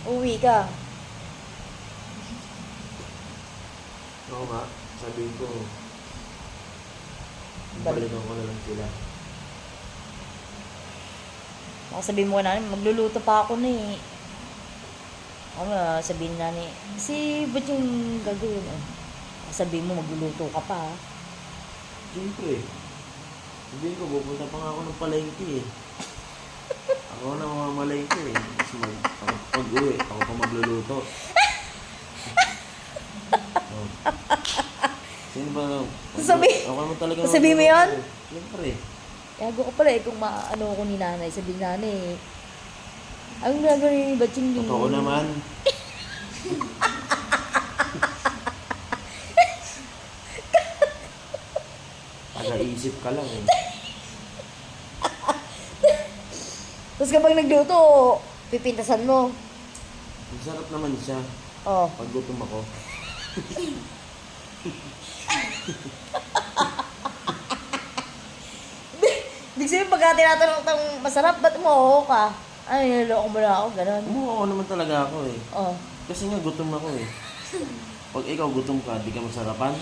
Uwi ka. Oo nga, sabihin ko, Balik. balikan ko na lang sila. Baka sabihin mo na, magluluto pa ako na eh. Ako nga, sabihin na ni, ba't yung gagawin eh? Sabihin mo, magluluto ka pa ha? Siyempre, sabihin ko, pupunta pa nga ako ng palengke eh. Ako na mamamalengke eh. Tapos ako pag-uwi, ako pa magluluto. Oh. Sino ba? Ako naman talaga sabihin mo yun? Siyempre. Yago ko pala eh, kung maano ko ni nanay, sabihin nanay, ang gagawin ni Batching Totoo naman. Taga-isip ka lang eh. Tapos kapag nagluto, pipintasan mo. Masarap naman siya. Oh. Pag gutom ako. Ibig sabihin, pagka tinatanong tang masarap, ba't umuho ka? Ay, niloloko mo na ako, gano'n. Umuha naman talaga ako eh. Oh. Kasi nga gutom ako eh. Pag ikaw gutom ka, di ka masarapan.